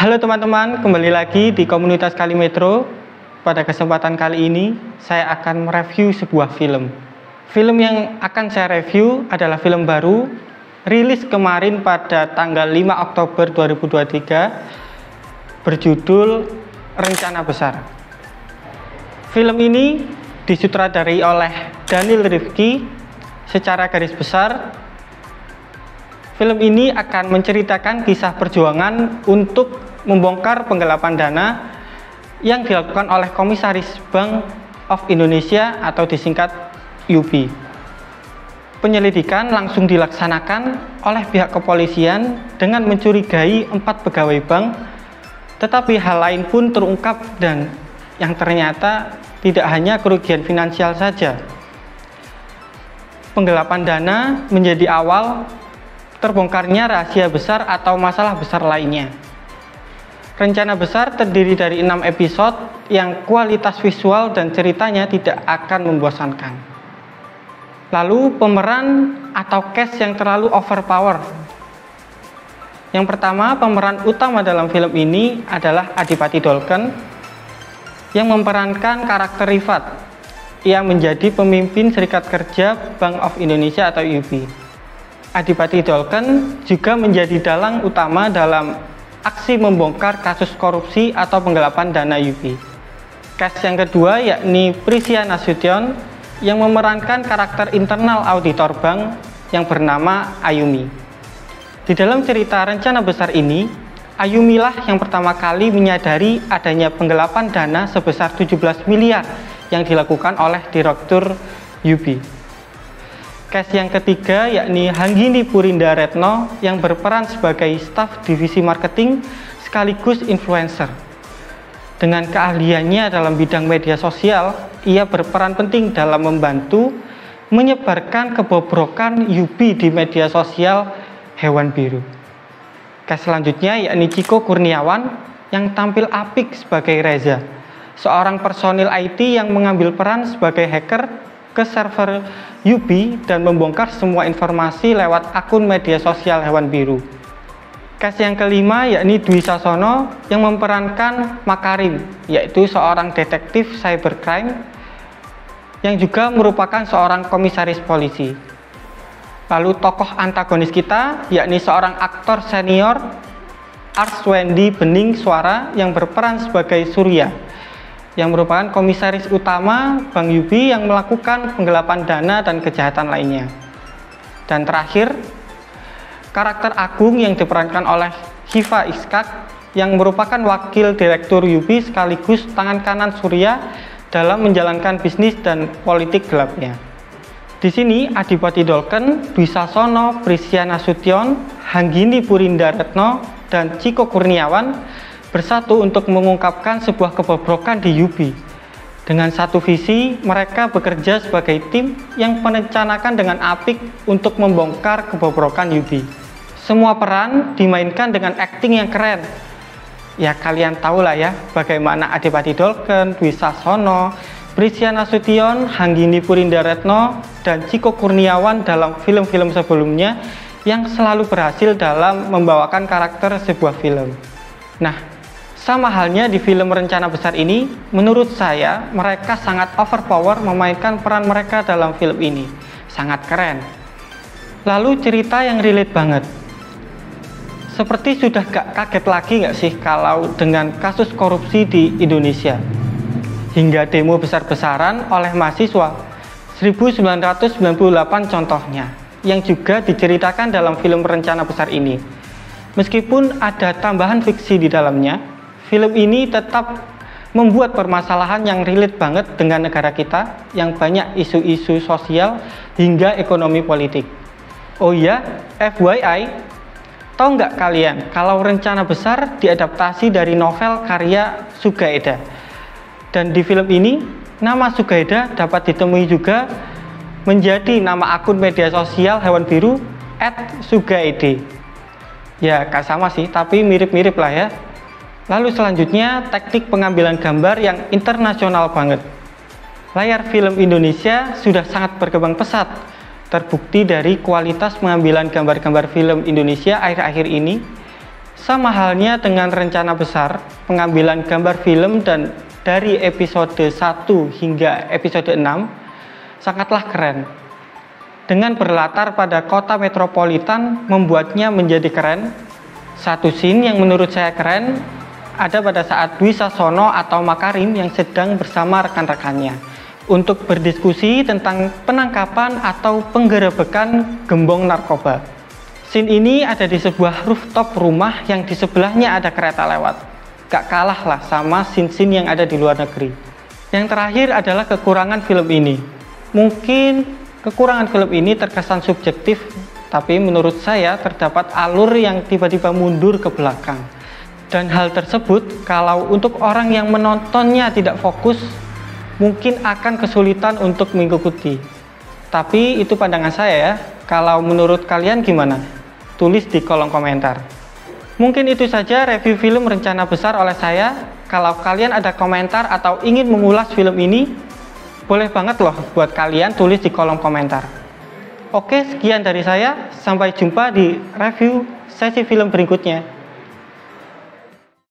Halo teman-teman, kembali lagi di komunitas Kalimetro. Pada kesempatan kali ini, saya akan mereview sebuah film. Film yang akan saya review adalah film baru, rilis kemarin pada tanggal 5 Oktober 2023, berjudul Rencana Besar. Film ini disutradarai oleh Daniel Rifki. Secara garis besar, film ini akan menceritakan kisah perjuangan untuk membongkar penggelapan dana yang dilakukan oleh Komisaris Bank of Indonesia atau disingkat UB. Penyelidikan langsung dilaksanakan oleh pihak kepolisian dengan mencurigai 4 pegawai bank, tetapi hal lain pun terungkap dan yang ternyata tidak hanya kerugian finansial saja. Penggelapan dana menjadi awal terbongkarnya rahasia besar atau masalah besar lainnya. Rencana Besar terdiri dari 6 episode yang kualitas visual dan ceritanya tidak akan membosankan. Lalu pemeran atau cast yang terlalu overpower. Yang pertama, pemeran utama dalam film ini adalah Adipati Dolken yang memerankan karakter Rifat yang menjadi pemimpin Serikat Kerja Bank of Indonesia atau UB. Adipati Dolken juga menjadi dalang utama dalam aksi membongkar kasus korupsi atau penggelapan dana UB. Cast yang kedua yakni Prisia Nasution yang memerankan karakter internal auditor bank yang bernama Ayumi. Di dalam cerita Rencana Besar ini, Ayumi lah yang pertama kali menyadari adanya penggelapan dana sebesar 17 miliar yang dilakukan oleh Direktur UB. Cast yang ketiga yakni Hanggini Purinda Retno yang berperan sebagai staf divisi marketing sekaligus influencer. Dengan keahliannya dalam bidang media sosial, ia berperan penting dalam membantu menyebarkan kebobrokan UB di media sosial Hewan Biru. Cast selanjutnya yakni Ciko Kurniawan yang tampil apik sebagai Reza, seorang personil IT yang mengambil peran sebagai hacker ke server UB dan membongkar semua informasi lewat akun media sosial Hewan Biru. Cast yang kelima yakni Dwi Sasono yang memerankan Makarim, yaitu seorang detektif cybercrime yang juga merupakan seorang komisaris polisi. Lalu tokoh antagonis kita yakni seorang aktor senior Arswendi Bening Suara yang berperan sebagai Surya, yang merupakan komisaris utama Bank UB yang melakukan penggelapan dana dan kejahatan lainnya. Dan terakhir, karakter Agung yang diperankan oleh Hiva Iskak yang merupakan wakil direktur UB sekaligus tangan kanan Surya dalam menjalankan bisnis dan politik gelapnya. Di sini Adipati Dolken, Dwi Sasono, Prisia Nasution, Hanggini Purinda Retno, dan Ciko Kurniawan bersatu untuk mengungkapkan sebuah kebobrokan di UB. Dengan satu visi, mereka bekerja sebagai tim yang merencanakan dengan apik untuk membongkar kebobrokan UB. Semua peran dimainkan dengan akting yang keren. Ya kalian tahulah ya bagaimana Adipati Dolken, Dwi Sasono, Prisia Nasution, Hanggini Purinda Retno, dan Ciko Kurniawan dalam film-film sebelumnya yang selalu berhasil dalam membawakan karakter sebuah film. Nah, sama halnya di film Rencana Besar ini, menurut saya mereka sangat overpower memainkan peran mereka dalam film ini. Sangat keren. Lalu cerita yang relate banget. Seperti sudah gak kaget lagi gak sih kalau dengan kasus korupsi di Indonesia? Hingga demo besar-besaran oleh mahasiswa 1998 contohnya, yang juga diceritakan dalam film Rencana Besar ini. Meskipun ada tambahan fiksi di dalamnya, film ini tetap membuat permasalahan yang relate banget dengan negara kita yang banyak isu-isu sosial hingga ekonomi politik. Oh iya, FYI, tahu nggak kalian kalau Rencana Besar diadaptasi dari novel karya Sugaeda? Dan di film ini, nama Sugaeda dapat ditemui juga menjadi nama akun media sosial Hewan Biru @sugaede. Ya, gak sama sih, tapi mirip-mirip lah ya. Lalu selanjutnya teknik pengambilan gambar yang internasional banget. Layar film Indonesia sudah sangat berkembang pesat, terbukti dari kualitas pengambilan gambar-gambar film Indonesia akhir-akhir ini. Sama halnya dengan Rencana Besar, pengambilan gambar film dan dari episode 1 hingga episode 6 sangatlah keren. Dengan berlatar pada kota metropolitan membuatnya menjadi keren. Satu scene yang menurut saya keren ada pada saat Dwi Sasono atau Makarim yang sedang bersama rekan-rekannya untuk berdiskusi tentang penangkapan atau penggerebekan gembong narkoba. Scene ini ada di sebuah rooftop rumah yang di sebelahnya ada kereta lewat. Gak kalah lah sama scene-scene yang ada di luar negeri. Yang terakhir adalah kekurangan film ini. Mungkin kekurangan film ini terkesan subjektif, tapi menurut saya terdapat alur yang tiba-tiba mundur ke belakang. Dan hal tersebut kalau untuk orang yang menontonnya tidak fokus, mungkin akan kesulitan untuk mengikuti. Tapi itu pandangan saya ya. Kalau menurut kalian gimana? Tulis di kolom komentar. Mungkin itu saja review film Rencana Besar oleh saya. Kalau kalian ada komentar atau ingin mengulas film ini, boleh banget loh buat kalian tulis di kolom komentar. Oke, sekian dari saya. Sampai jumpa di review sesi film berikutnya.